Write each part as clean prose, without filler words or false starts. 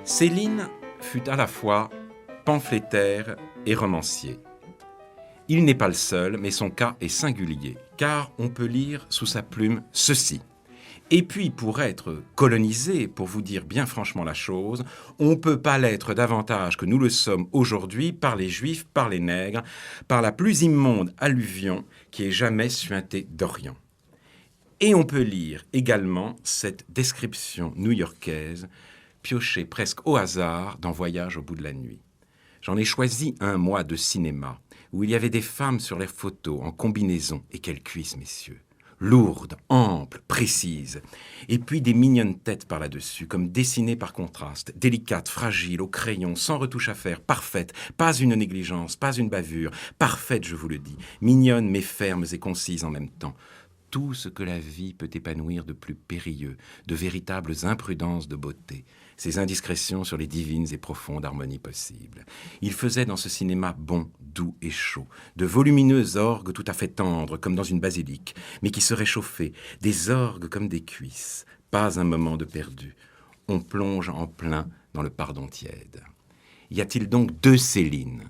Céline fut à la fois pamphlétaire et romancier. Il n'est pas le seul, mais son cas est singulier, car on peut lire sous sa plume ceci. Et puis, pour être colonisé, pour vous dire bien franchement la chose, on ne peut pas l'être davantage que nous le sommes aujourd'hui par les Juifs, par les nègres, par la plus immonde alluvion qui ait jamais suinté d'Orient. Et on peut lire également cette description new-yorkaise, piochée presque au hasard dans Voyage au bout de la nuit. J'en ai choisi un, moi, de cinéma, où il y avait des femmes sur les photos, en combinaison, et quelles cuisses, messieurs! Lourdes, amples, précises, et puis des mignonnes têtes par là-dessus, comme dessinées par contraste, délicates, fragiles, au crayon, sans retouche à faire, parfaites, pas une négligence, pas une bavure, parfaites, je vous le dis, mignonnes mais fermes et concises en même temps. Tout ce que la vie peut épanouir de plus périlleux, de véritables imprudences de beauté, ces indiscrétions sur les divines et profondes harmonies possibles. Il faisait dans ce cinéma bon, doux et chaud, de volumineux orgues tout à fait tendres, comme dans une basilique, mais qui se réchauffaient, des orgues comme des cuisses, pas un moment de perdu. On plonge en plein dans le pardon tiède. Y a-t-il donc deux Célines ?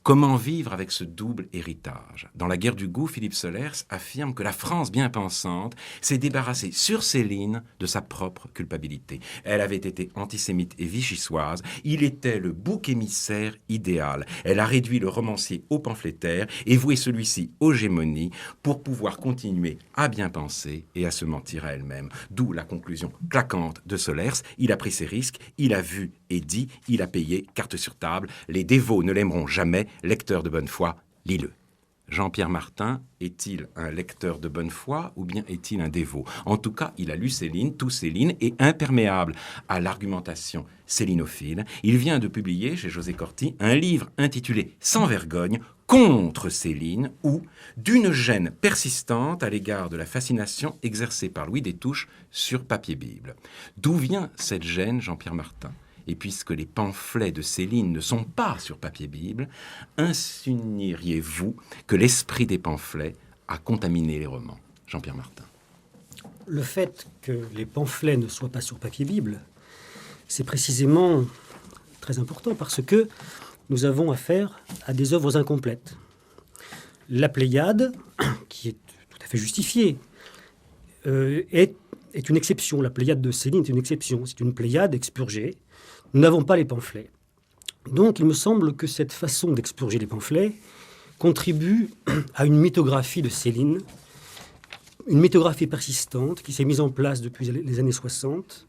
Comment vivre avec ce double héritage ? Dans La guerre du goût, Philippe Solers affirme que la France bien pensante s'est débarrassée sur Céline de sa propre culpabilité. Elle avait été antisémite et vichysoise, il était le bouc émissaire idéal. Elle a réduit le romancier au pamphlétaire et voué celui-ci aux gémonies pour pouvoir continuer à bien penser et à se mentir à elle-même. D'où la conclusion claquante de Solers. Il a pris ses risques, il a vu et dit, il a payé, carte sur table. Les dévots ne l'aimeront jamais. Lecteur de bonne foi, lis-le. Jean-Pierre Martin est-il un lecteur de bonne foi ou bien est-il un dévot ? En tout cas, il a lu Céline, tout Céline, et imperméable à l'argumentation célinophile, il vient de publier chez José Corti un livre intitulé « Sans vergogne » contre Céline ou d'une gêne persistante à l'égard de la fascination exercée par Louis Destouches sur papier Bible. D'où vient cette gêne, Jean-Pierre Martin ? Et puisque les pamphlets de Céline ne sont pas sur papier Bible, insinueriez-vous que l'esprit des pamphlets a contaminé les romans ? Jean-Pierre Martin. Le fait que les pamphlets ne soient pas sur papier Bible, c'est précisément très important parce que nous avons affaire à des œuvres incomplètes. La Pléiade, qui est tout à fait justifiée, est une exception. La Pléiade de Céline est une exception. C'est une Pléiade expurgée. Nous n'avons pas les pamphlets. Donc, il me semble que cette façon d'expurger les pamphlets contribue à une mythographie de Céline, une mythographie persistante qui s'est mise en place depuis les années 60,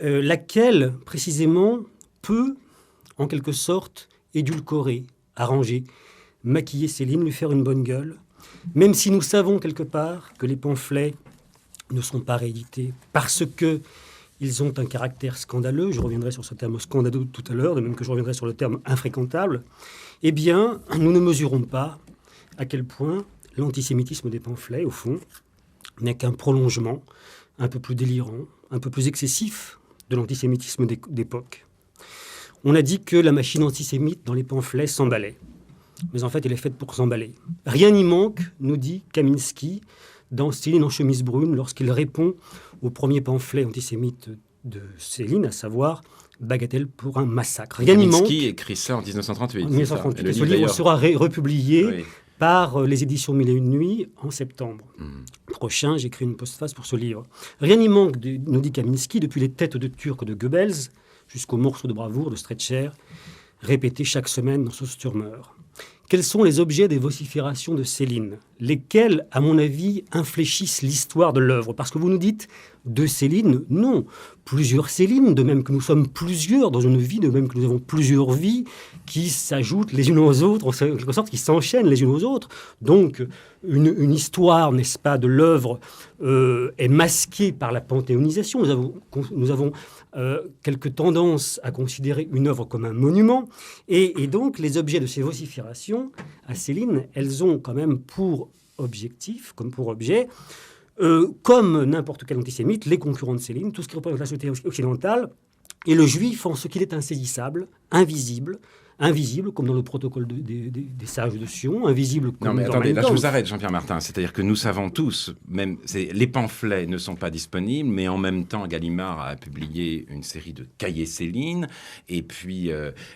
laquelle, précisément, peut, en quelque sorte, édulcorer, arranger, maquiller Céline, lui faire une bonne gueule, même si nous savons quelque part que les pamphlets ne sont pas réédités parce que ils ont un caractère scandaleux, je reviendrai sur ce terme scandaleux tout à l'heure, de même que je reviendrai sur le terme infréquentable, eh bien, nous ne mesurons pas à quel point l'antisémitisme des pamphlets, au fond, n'est qu'un prolongement un peu plus délirant, un peu plus excessif de l'antisémitisme d'époque. On a dit que la machine antisémite dans les pamphlets s'emballait. Mais en fait, elle est faite pour s'emballer. Rien n'y manque, nous dit Kaminski, dans Céline en chemise brune, lorsqu'il répond au premier pamphlet antisémite de Céline, à savoir « Bagatelle pour un massacre ». Rien n'y manque. Kaminski écrit ça en 1938. En 1938. Et ce livre sera republié par les éditions Mille et une nuits en septembre. Prochain, j'écris une postface pour ce livre. Rien n'y manque, nous dit Kaminski, depuis les têtes de Turcs de Goebbels jusqu'aux morceaux de bravoure de Stretcher, répétés chaque semaine dans Sturmer. Quels sont les objets des vociférations de Céline, lesquels, à mon avis, infléchissent l'histoire de l'œuvre ? Parce que vous nous dites deux Céline, non. Plusieurs Céline, de même que nous sommes plusieurs dans une vie, de même que nous avons plusieurs vies qui s'ajoutent les unes aux autres, en quelque sorte, qui s'enchaînent les unes aux autres. Donc, une histoire, n'est-ce pas, de l'œuvre est masquée par la panthéonisation. Nous avons quelque tendance à considérer une œuvre comme un monument. Et donc, les objets de ces vociférations, à Céline, elles ont quand même pour objectif, comme pour objet, comme n'importe quel antisémite, les concurrents de Céline, tout ce qui représente la société occidentale, et le juif en ce qu'il est insaisissable, invisible, invisible comme dans le protocole des sages de Sion, invisible comme Non, mais dans attendez, là je Mein vous Kampf. arrête, Jean-Pierre Martin. C'est-à-dire que nous savons tous, les pamphlets ne sont pas disponibles, mais en même temps, Gallimard a publié une série de cahiers Céline, et puis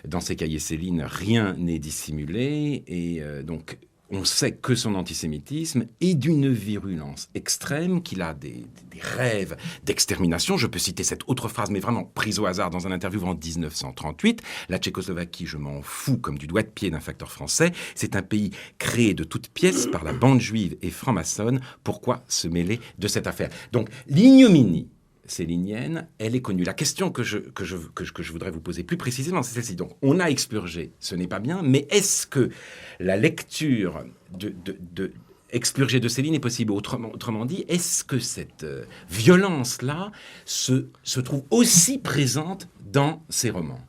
dans ces cahiers Céline, rien n'est dissimulé, et donc on sait que son antisémitisme est d'une virulence extrême, qu'il a des rêves d'extermination. Je peux citer cette autre phrase, mais vraiment prise au hasard dans un interview en 1938. La Tchécoslovaquie, je m'en fous comme du doigt de pied d'un facteur français. C'est un pays créé de toutes pièces par la bande juive et franc-maçonne. Pourquoi se mêler de cette affaire? Donc, l'ignominie célinienne, elle est connue. La question que je voudrais vous poser plus précisément, c'est celle-ci. Donc, on a expurgé, ce n'est pas bien, mais est-ce que la lecture de expurgé de Céline est possible? Autrement dit, est-ce que cette violence-là se trouve aussi présente dans ces romans?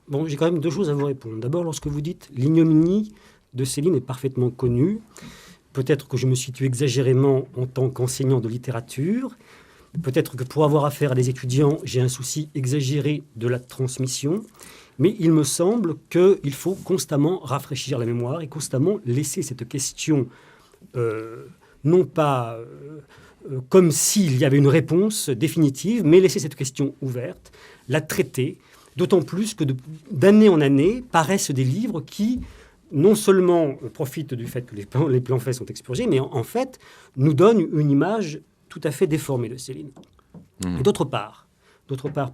Bon, j'ai quand même deux choses à vous répondre. D'abord, lorsque vous dites l'ignominie de Céline est parfaitement connue, peut-être que je me situe exagérément en tant qu'enseignant de littérature. Peut-être que pour avoir affaire à des étudiants, j'ai un souci exagéré de la transmission, mais il me semble qu'il faut constamment rafraîchir la mémoire et constamment laisser cette question, non pas comme s'il y avait une réponse définitive, mais laisser cette question ouverte, la traiter, d'autant plus que d'année en année paraissent des livres qui, non seulement profitent du fait que les pamphlets sont expurgés, mais en fait nous donnent une image tout à fait déformé de Céline. Et d'autre part,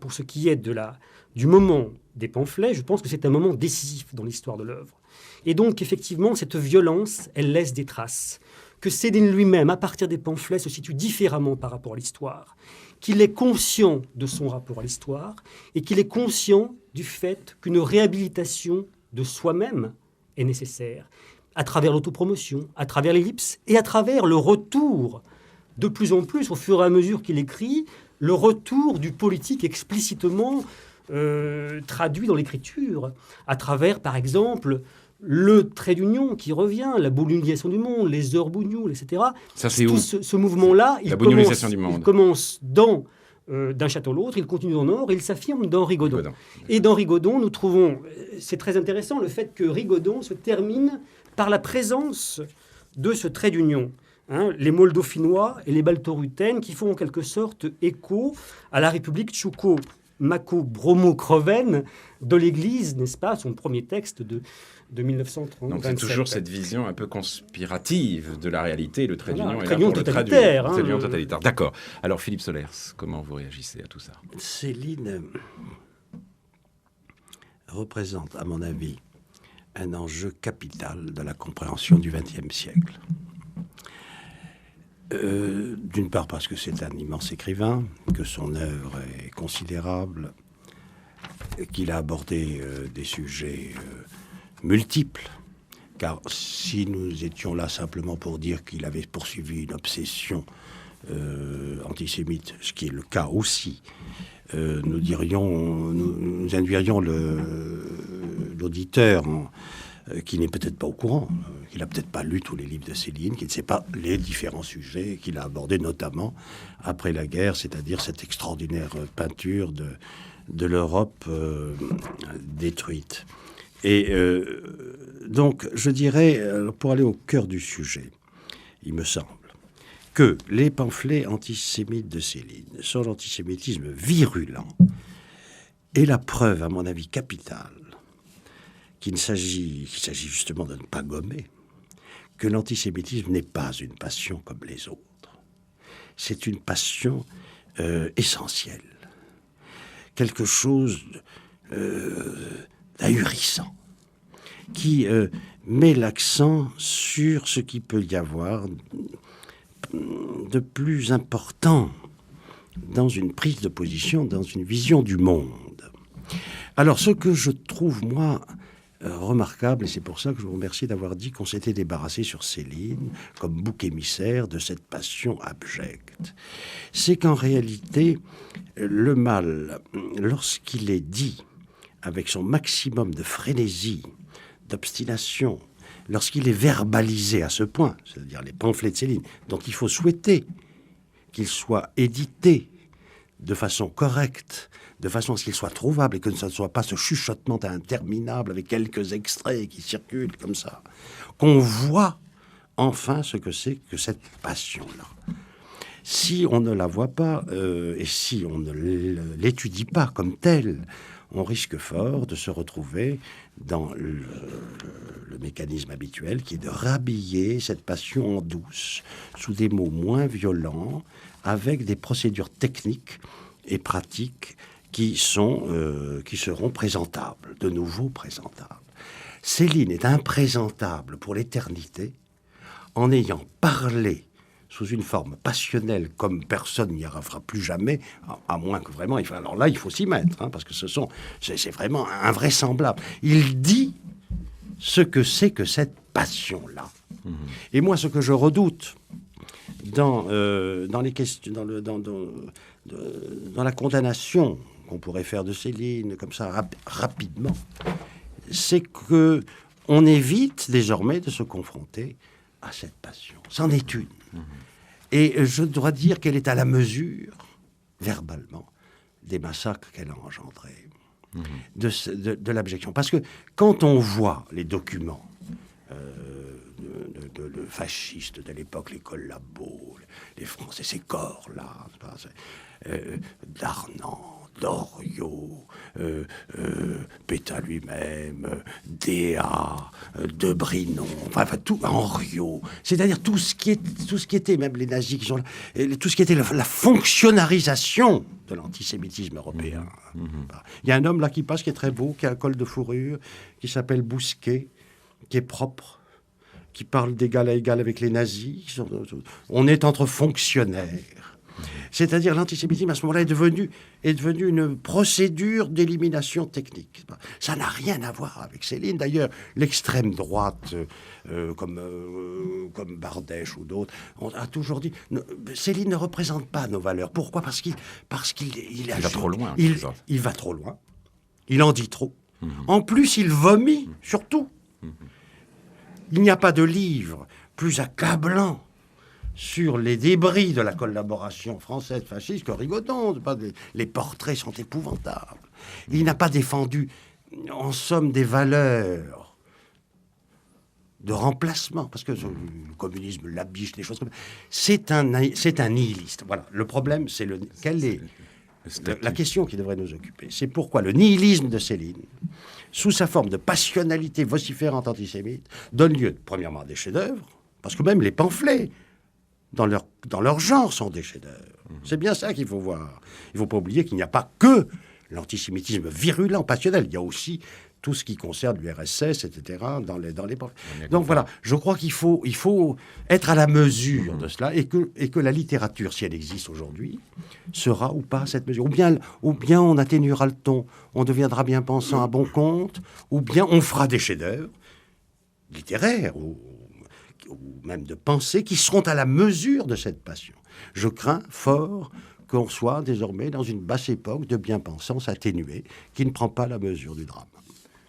pour ce qui est du moment des pamphlets, je pense que c'est un moment décisif dans l'histoire de l'œuvre. Et donc, effectivement, cette violence, elle laisse des traces. Que Céline lui-même, à partir des pamphlets, se situe différemment par rapport à l'histoire. Qu'il est conscient de son rapport à l'histoire et qu'il est conscient du fait qu'une réhabilitation de soi-même est nécessaire, à travers l'autopromotion, à travers l'ellipse et à travers le retour de plus en plus, au fur et à mesure qu'il écrit, le retour du politique explicitement traduit dans l'écriture, à travers, par exemple, le trait d'union qui revient, la bougnolisation du monde, les heures bougnoul, etc. Ça, c'est tout où ce mouvement-là, La bougnolisation du monde. Il commence d'un château à l'autre, il continue dans Nord, et il s'affirme dans Rigaudon. Et dans Rigaudon, nous trouvons, c'est très intéressant, le fait que Rigaudon se termine par la présence de ce trait d'union. Les Moldofinois et les Baltorutaines qui font en quelque sorte écho à la République tchouko-mako-bromo-crovène de l'Église, n'est-ce pas, son premier texte de 1930. Donc c'est toujours cette vision un peu conspirative de la réalité, le trait d'union est là d'union pour totalitaire. le traduire. Trait d'union totalitaire, d'accord. Alors Philippe Solers, comment vous réagissez à tout ça? Céline représente, à mon avis, un enjeu capital de la compréhension du XXe siècle. D'une part parce que c'est un immense écrivain, que son œuvre est considérable, qu'il a abordé des sujets multiples, car si nous étions là simplement pour dire qu'il avait poursuivi une obsession antisémite, ce qui est le cas aussi, nous induirions l'auditeur qui n'est peut-être pas au courant, qui n'a peut-être pas lu tous les livres de Céline, qui ne sait pas les différents sujets qu'il a abordés, notamment après la guerre, c'est-à-dire cette extraordinaire peinture de l'Europe détruite. Et donc, je dirais, pour aller au cœur du sujet, il me semble que les pamphlets antisémites de Céline, son antisémitisme virulent, est la preuve, à mon avis, capitale, qu'il s'agit justement de ne pas gommer, que l'antisémitisme n'est pas une passion comme les autres. C'est une passion essentielle, quelque chose d'ahurissant, qui met l'accent sur ce qu'il peut y avoir de plus important dans une prise de position, dans une vision du monde. Alors, ce que je trouve, moi, remarquable, et c'est pour ça que je vous remercie d'avoir dit qu'on s'était débarrassé sur Céline comme bouc émissaire de cette passion abjecte, c'est qu'en réalité, le mal, lorsqu'il est dit avec son maximum de frénésie, d'obstination, lorsqu'il est verbalisé à ce point, c'est-à-dire les pamphlets de Céline, dont il faut souhaiter qu'ils soient édités de façon correcte de façon à ce qu'il soit trouvable et que ce ne soit pas ce chuchotement interminable avec quelques extraits qui circulent comme ça, qu'on voit enfin ce que c'est que cette passion-là. Si on ne la voit pas et si on ne l'étudie pas comme telle, on risque fort de se retrouver dans le mécanisme habituel qui est de rhabiller cette passion en douce sous des mots moins violents, avec des procédures techniques et pratiques qui seront présentables, de nouveau présentables. Céline est imprésentable pour l'éternité en ayant parlé sous une forme passionnelle comme personne n'y arrivera plus jamais, à moins que vraiment... Alors là, il faut s'y mettre, hein, parce que c'est vraiment invraisemblable. Il dit ce que c'est que cette passion-là. Mmh. Et moi, ce que je redoute dans les questions, dans la condamnation qu'on pourrait faire de Céline, comme ça, rapidement, c'est que on évite désormais de se confronter à cette passion. C'en est une. Mmh. Et je dois dire qu'elle est à la mesure, verbalement, des massacres qu'elle a engendrés, mmh. de l'abjection. Parce que quand on voit les documents le fasciste de l'époque, les collabos, les Français, ces corps-là, Darnan, Doriot, Pétain lui-même, Déa, Debrinon, enfin tout, Henriot, c'est-à-dire tout ce qui était, même les nazis qui sont là, tout ce qui était la fonctionnarisation de l'antisémitisme européen. Mmh. Il y a un homme là qui passe, qui est très beau, qui a un col de fourrure, qui s'appelle Bousquet, qui est propre, qui parle d'égal à égal avec les nazis. On est entre fonctionnaires. C'est-à-dire l'antisémitisme, à ce moment-là, est devenu une procédure d'élimination technique. Ça n'a rien à voir avec Céline. D'ailleurs, l'extrême droite, comme Bardèche ou d'autres, on a toujours dit Céline ne représente pas nos valeurs. Pourquoi ? Parce qu'il va trop loin. Il va trop loin. Il en dit trop. Mmh. En plus, il vomit, surtout. Mmh. Il n'y a pas de livre plus accablant sur les débris de la collaboration française fasciste que Rigaudon. Les portraits sont épouvantables. Il n'a pas défendu, en somme, des valeurs de remplacement, parce que le communisme l'abiche, des choses comme ça. C'est un nihiliste. Voilà. Le problème, c'est quelle est la question qui devrait nous occuper. C'est pourquoi le nihilisme de Céline, sous sa forme de passionnalité vociférante antisémite, donne lieu, premièrement, à des chefs-d'œuvre, parce que même les pamphlets, dans leur genre, sont des chefs-d'œuvre. C'est bien ça qu'il faut voir. Il ne faut pas oublier qu'il n'y a pas que l'antisémitisme virulent, passionnel. Il y a aussi tout ce qui concerne l'URSS, etc., dans les pamphlets. Donc voilà, je crois qu'il faut être à la mesure de cela, et que la littérature, si elle existe aujourd'hui, sera ou pas à cette mesure. Ou bien on atténuera le ton, on deviendra bien pensant à bon compte, ou bien on fera des chefs-d'œuvre littéraires, ou même de pensée, qui seront à la mesure de cette passion. Je crains fort qu'on soit désormais dans une basse époque de bien-pensance atténuée, qui ne prend pas la mesure du drame.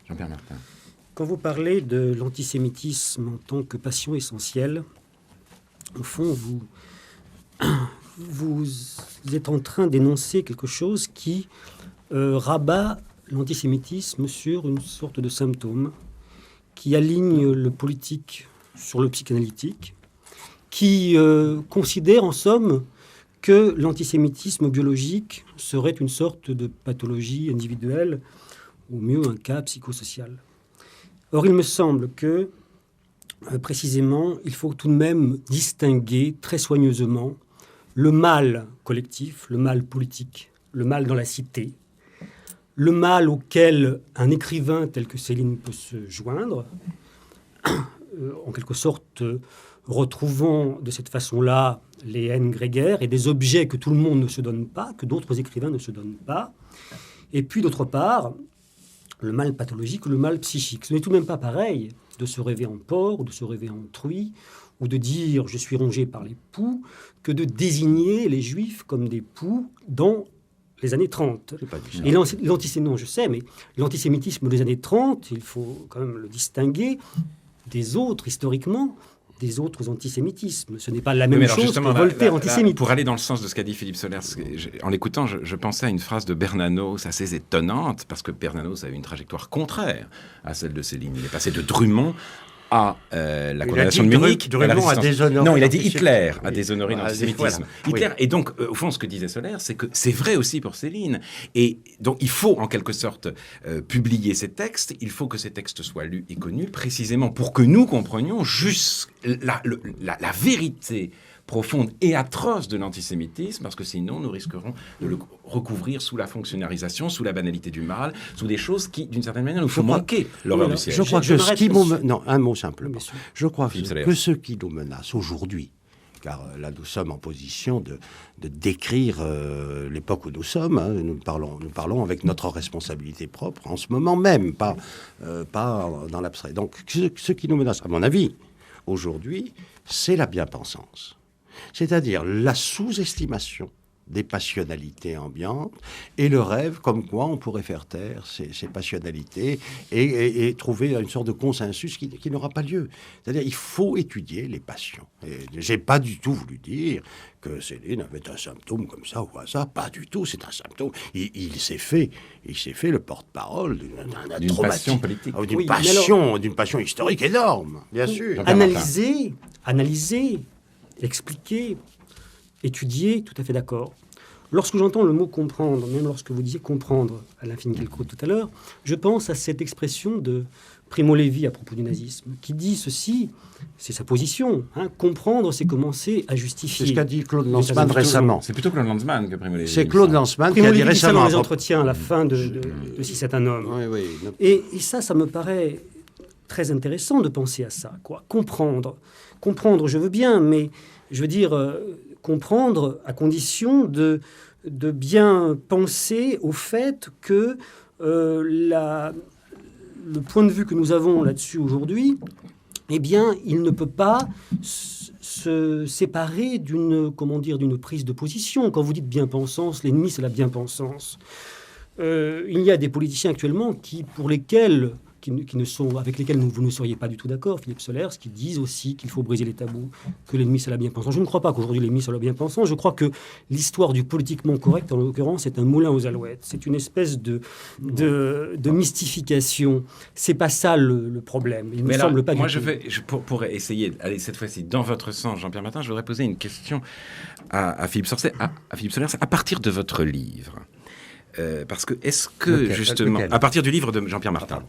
Jean-Pierre Martin. Quand vous parlez de l'antisémitisme en tant que passion essentielle, au fond, vous êtes en train d'énoncer quelque chose qui rabat l'antisémitisme sur une sorte de symptôme, qui aligne le politique sur le psychanalytique, qui considère en somme que l'antisémitisme biologique serait une sorte de pathologie individuelle, ou mieux un cas psychosocial. Or, il me semble que, précisément, il faut tout de même distinguer très soigneusement le mal collectif, le mal politique, le mal dans la cité, le mal auquel un écrivain tel que Céline peut se joindre, en quelque sorte retrouvant de cette façon-là les haines grégaires et des objets que tout le monde ne se donne pas, que d'autres écrivains ne se donnent pas. Et puis, d'autre part, le mal pathologique ou le mal psychique. Ce n'est tout de même pas pareil de se rêver en porc ou de se rêver en truie ou de dire « je suis rongé par les poux » que de désigner les Juifs comme des poux dans les années 30. Et non, je sais, mais l'antisémitisme des années 30, il faut quand même le distinguer des autres historiquement, des autres antisémitismes. Ce n'est pas la même Mais alors, chose justement, que Voltaire antisémite. Pour aller dans le sens de ce qu'a dit Philippe Solers, en l'écoutant, je pensais à une phrase de Bernanos assez étonnante, parce que Bernanos a eu une trajectoire contraire à celle de Céline. Il est passé de Drummond à la condamnation de Munich. Drummond a déshonoré. Non, il a dit Hitler a déshonoré l'antisémitisme. Voilà. Hitler, et donc, au fond, ce que disait Solers, c'est que c'est vrai aussi pour Céline. Et donc, il faut, en quelque sorte, publier ces textes. Il faut que ces textes soient lus et connus, précisément pour que nous comprenions juste la vérité profonde et atroce de l'antisémitisme, parce que sinon nous risquerons de le recouvrir sous la fonctionnalisation, sous la banalité du mal, sous des choses qui, d'une certaine manière, nous font manquer l'horreur du siège. Je crois que ce qui non, un mot simplement. Je crois Philippe que ce qui nous menace aujourd'hui, car là nous sommes en position de décrire l'époque où nous sommes, hein, nous parlons avec notre responsabilité propre en ce moment même, pas dans l'abstrait. Donc ce qui nous menace, à mon avis, aujourd'hui, c'est la bien-pensance. C'est-à-dire la sous-estimation des passionnalités ambiantes et le rêve comme quoi on pourrait faire taire ces passionnalités et trouver une sorte de consensus qui n'aura pas lieu. C'est-à-dire il faut étudier les passions. Et j'ai pas du tout voulu dire que Céline avait un symptôme comme ça ou ça, pas du tout, c'est un symptôme. Il s'est fait le porte-parole d'une passion politique. D'une passion historique énorme, bien sûr. Analyser, expliquer, étudier, tout à fait d'accord. Lorsque j'entends le mot comprendre, même lorsque vous disiez comprendre Alain Finkielkraut tout à l'heure, je pense à cette expression de Primo Levi à propos du nazisme, qui dit ceci, c'est sa position, hein, comprendre, c'est commencer à justifier. C'est ce qu'a dit Claude Lanzmann récemment. C'est plutôt Claude Lanzmann que Primo Levi. C'est Claude Lanzmann qui a dit récemment. Dans les entretiens à la fin de Si c'est un homme. Oui. Et ça me paraît très intéressant de penser à ça, quoi. Comprendre, je veux bien, mais je veux dire comprendre à condition de bien penser au fait que le point de vue que nous avons là-dessus aujourd'hui, eh bien, il ne peut pas se séparer d'une prise de position. Quand vous dites bien-pensance, l'ennemi, c'est la bien-pensance. Il y a des politiciens actuellement avec lesquels vous ne seriez pas du tout d'accord, Philippe Solers, qui disent aussi qu'il faut briser les tabous, que l'ennemi c'est la bien-pensance. Je ne crois pas qu'aujourd'hui l'ennemi soit la bien-pensance. Je crois que l'histoire du politiquement correct, en l'occurrence, est un moulin aux alouettes. C'est une espèce de mystification. C'est pas ça le problème. Il ne me semble pas. Moi, pour essayer, allez, cette fois-ci, dans votre sens, Jean-Pierre Martin, je voudrais poser une question à Philippe Solers, à partir de votre livre. Parce que justement, à partir du livre de Jean-Pierre Martin,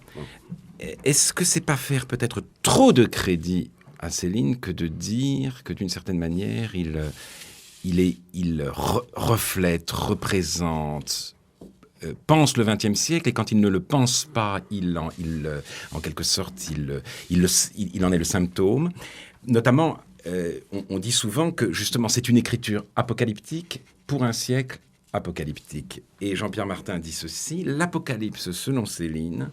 est-ce que c'est pas faire peut-être trop de crédit à Céline que de dire que d'une certaine manière il reflète, représente, pense le XXe siècle, et quand il ne le pense pas, en quelque sorte, il en est le symptôme. Notamment, on dit souvent que justement c'est une écriture apocalyptique pour un siècle apocalyptique. Et Jean-Pierre Martin dit ceci: l'apocalypse, selon Céline,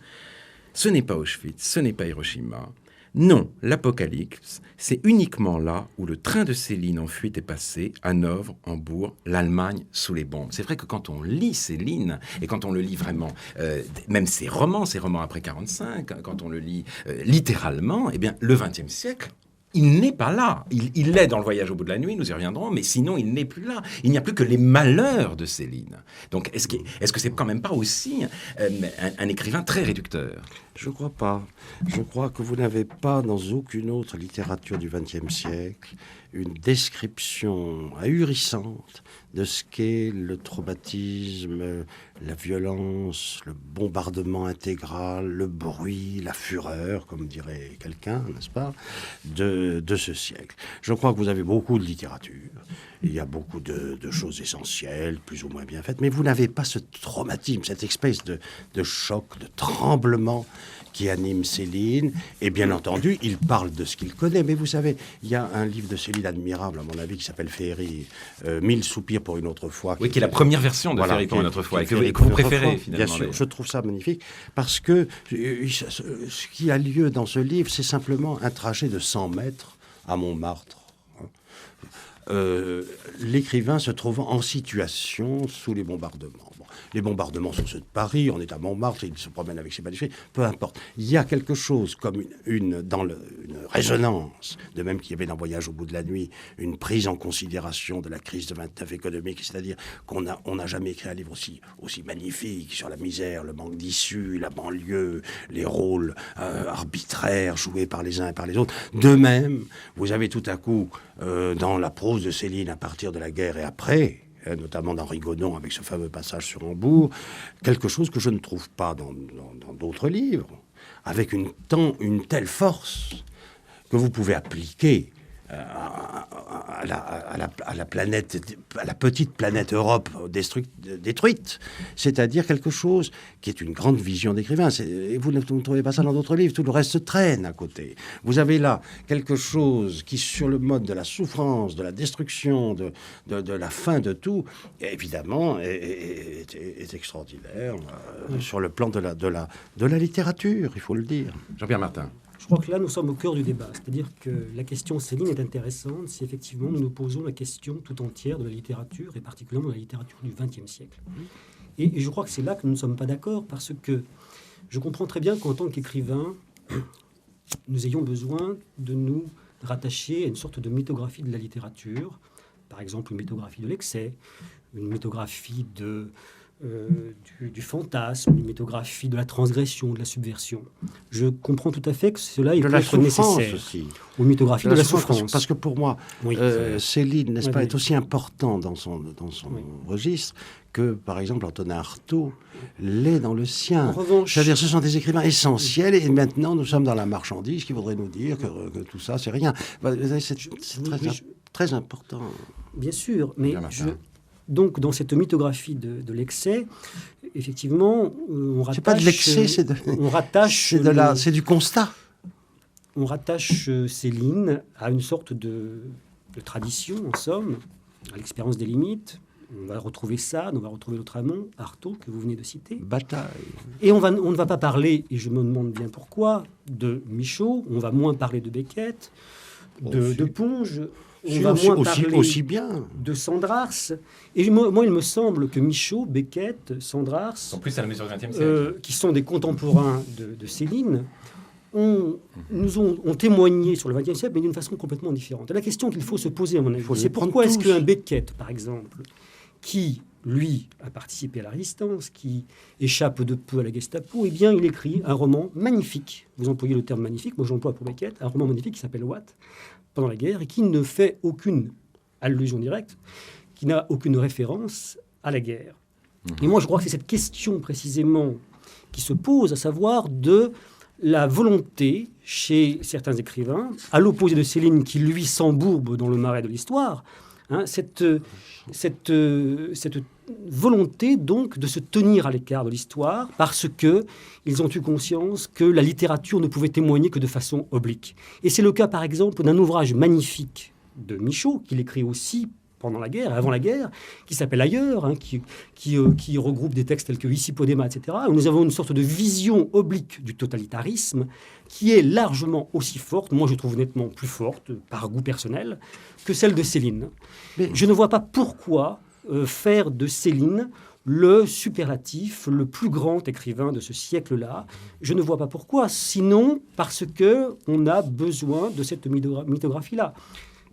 ce n'est pas Auschwitz, ce n'est pas Hiroshima. Non, l'apocalypse, c'est uniquement là où le train de Céline en fuite est passé, Hanovre, Hambourg, l'Allemagne sous les bombes. C'est vrai que quand on lit Céline, et quand on le lit vraiment, même ses romans après 45, quand on le lit littéralement, eh bien, le XXe siècle, il n'est pas là. Il l'est dans Le Voyage au bout de la nuit, nous y reviendrons, mais sinon il n'est plus là. Il n'y a plus que les malheurs de Céline. Donc est-ce que c'est quand même pas aussi un écrivain très réducteur ? Je crois pas. Je crois que vous n'avez pas dans aucune autre littérature du XXe siècle une description ahurissante de ce qu'est le traumatisme, la violence, le bombardement intégral, le bruit, la fureur, comme dirait quelqu'un, n'est-ce pas, de ce siècle. Je crois que vous avez beaucoup de littérature, il y a beaucoup de choses essentielles, plus ou moins bien faites, mais vous n'avez pas ce traumatisme, cette espèce de choc, de tremblement qui anime Céline. Et bien entendu, il parle de ce qu'il connaît. Mais vous savez, il y a un livre de Céline admirable, à mon avis, qui s'appelle Féerie, 1000 soupirs pour une autre fois. Oui, qui est la première version de Féerie pour une autre fois, et que vous préférez, finalement. Bien sûr, je trouve ça magnifique, parce que ce qui a lieu dans ce livre, c'est simplement un trajet de 100 mètres à Montmartre. L'écrivain se trouvant en situation sous les bombardements. Bon. Les bombardements sont ceux de Paris, on est à Montmartre, il se promène avec ses balais, peu importe. Il y a quelque chose comme une résonance, de même qu'il y avait dans Voyage au bout de la nuit, une prise en considération de la crise de 29 économique, c'est-à-dire qu'on n'a jamais écrit un livre aussi magnifique sur la misère, le manque d'issue, la banlieue, les rôles arbitraires joués par les uns et par les autres. De même, vous avez tout à coup, dans la prose de Céline, à partir de la guerre et après, notamment dans Rigaudon, avec ce fameux passage sur Hambourg, quelque chose que je ne trouve pas dans d'autres livres, avec une telle force que vous pouvez appliquer à la planète, à la petite planète Europe détruite, c'est-à-dire quelque chose qui est une grande vision d'écrivain. Et vous ne trouvez pas ça dans d'autres livres, tout le reste se traîne à côté. Vous avez là quelque chose qui, sur le mode de la souffrance, de la destruction, de la fin de tout, évidemment, est extraordinaire sur le plan de la littérature, il faut le dire. Jean-Pierre Martin. Je crois que là, nous sommes au cœur du débat. C'est-à-dire que la question Céline est intéressante si effectivement nous nous posons la question tout entière de la littérature, et particulièrement de la littérature du XXe siècle. Et je crois que c'est là que nous ne sommes pas d'accord, parce que je comprends très bien qu'en tant qu'écrivain, nous ayons besoin de nous rattacher à une sorte de mythographie de la littérature, par exemple une mythographie de l'excès, une mythographie du fantasme, une mythographie de la transgression, de la subversion. Je comprends tout à fait que cela peut être nécessaire aussi. Aux mythographies de la souffrance. Parce que pour moi, oui, Céline, n'est-ce pas, oui. est aussi important dans son registre que, par exemple, Antonin Artaud l'est dans le sien. En revanche, c'est-à-dire, ce sont des écrivains essentiels, et maintenant, nous sommes dans la marchandise qui voudrait nous dire que tout ça, c'est rien. C'est très important. Bien sûr, mais donc, dans cette mythographie de l'excès, effectivement, on rattache... C'est pas de l'excès, c'est du constat. On rattache Céline à une sorte de tradition, en somme, à l'expérience des limites. On va retrouver Sade, on va retrouver l'autre amont, Artaud, que vous venez de citer. Bataille. Et on ne va pas parler, et je me demande bien pourquoi, de Michaud, on va moins parler de Beckett, de Ponge... On va moins parler aussi bien de Sandrars. Et moi, il me semble que Michaud, Beckett, Sandrars, en plus à la mesure du XXe siècle, qui sont des contemporains de Céline, ont témoigné sur le XXe siècle, mais d'une façon complètement différente. Et la question qu'il faut se poser, à mon avis, c'est pourquoi est-ce qu'un Beckett, par exemple, qui, lui, a participé à la résistance, qui échappe de peu à la Gestapo, eh bien, il écrit un roman magnifique. Vous employez le terme magnifique, moi j'emploie pour Beckett, un roman magnifique qui s'appelle Watt, pendant la guerre, et qui ne fait aucune allusion directe, qui n'a aucune référence à la guerre. Et moi, je crois que c'est cette question, précisément, qui se pose, à savoir de la volonté, chez certains écrivains, à l'opposé de Céline, qui, lui, s'embourbe dans le marais de l'histoire, cette volonté, donc, de se tenir à l'écart de l'histoire, parce qu'ils ont eu conscience que la littérature ne pouvait témoigner que de façon oblique. Et c'est le cas, par exemple, d'un ouvrage magnifique de Michaud, qu'il écrit aussi pendant la guerre, avant la guerre, qui s'appelle Ailleurs, qui regroupe des textes tels que Ici Podéma, etc., où nous avons une sorte de vision oblique du totalitarisme qui est largement aussi forte, moi je trouve nettement plus forte, par goût personnel, que celle de Céline. Mais je ne vois pas pourquoi faire de Céline le superlatif, le plus grand écrivain de ce siècle-là. Je ne vois pas pourquoi, sinon parce qu'on a besoin de cette mythographie-là.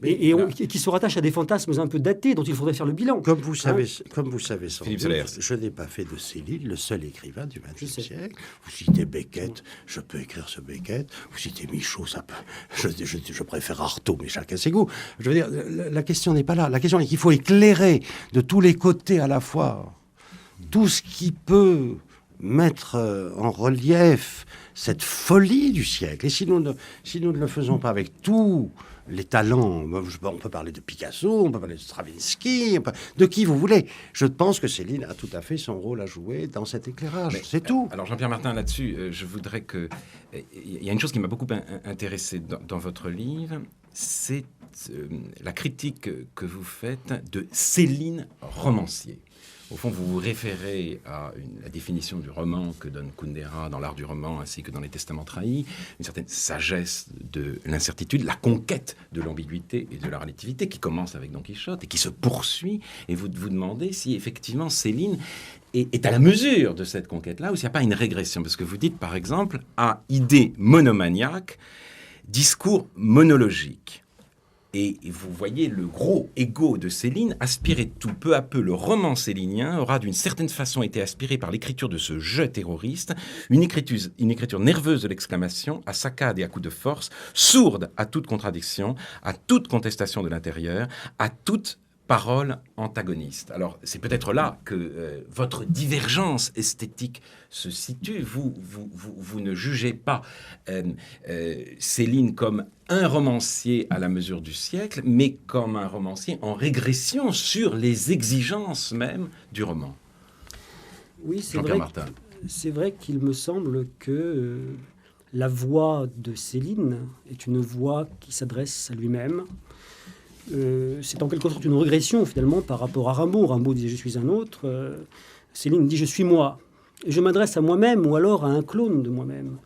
Et qui se rattache à des fantasmes un peu datés dont il faudrait faire le bilan. Comme vous savez sans doute, Solers. je n'ai pas fait de Céline le seul écrivain du XXe siècle. Vous citez Beckett, je peux écrire ce Beckett. Vous citez Michaud, ça peut. Je préfère Artaud, mais chacun ses goûts. Je veux dire, la question n'est pas là. La question est qu'il faut éclairer de tous les côtés à la fois tout ce qui peut mettre en relief cette folie du siècle. Et si nous ne le faisons pas avec tous les talents, on peut parler de Picasso, on peut parler de Stravinsky, de qui vous voulez. Je pense que Céline a tout à fait son rôle à jouer dans cet éclairage. C'est tout. Alors Jean-Pierre Martin, là-dessus, je voudrais que... Il y a une chose qui m'a beaucoup intéressé dans votre livre, c'est la critique que vous faites de Céline romancier. Au fond, vous vous référez à la définition du roman que donne Kundera dans l'art du roman ainsi que dans les Testaments trahis, une certaine sagesse de l'incertitude, la conquête de l'ambiguïté et de la relativité qui commence avec Don Quichotte et qui se poursuit. Et vous vous demandez si effectivement Céline est à la mesure de cette conquête-là ou s'il n'y a pas une régression. Parce que vous dites par exemple à idée monomaniaque, discours monologique. Et vous voyez le gros ego de Céline aspirer de tout. Peu à peu, le roman célinien aura d'une certaine façon été aspiré par l'écriture de ce jeu terroriste, une écriture nerveuse de l'exclamation, à saccades et à coups de force, sourde à toute contradiction, à toute contestation de l'intérieur, à toute parole antagoniste. Alors, c'est peut-être là que votre divergence esthétique se situe. Vous ne jugez pas Céline comme un romancier à la mesure du siècle, mais comme un romancier en régression sur les exigences même du roman. Oui, Jean-Pierre-Martin. C'est vrai qu'il me semble que la voix de Céline est une voix qui s'adresse à lui-même. C'est en quelque sorte une régression finalement par rapport à Rimbaud. Rimbaud disait « je suis un autre ». Céline dit « je suis moi ». Et je m'adresse à moi-même ou alors à un clone de moi-même,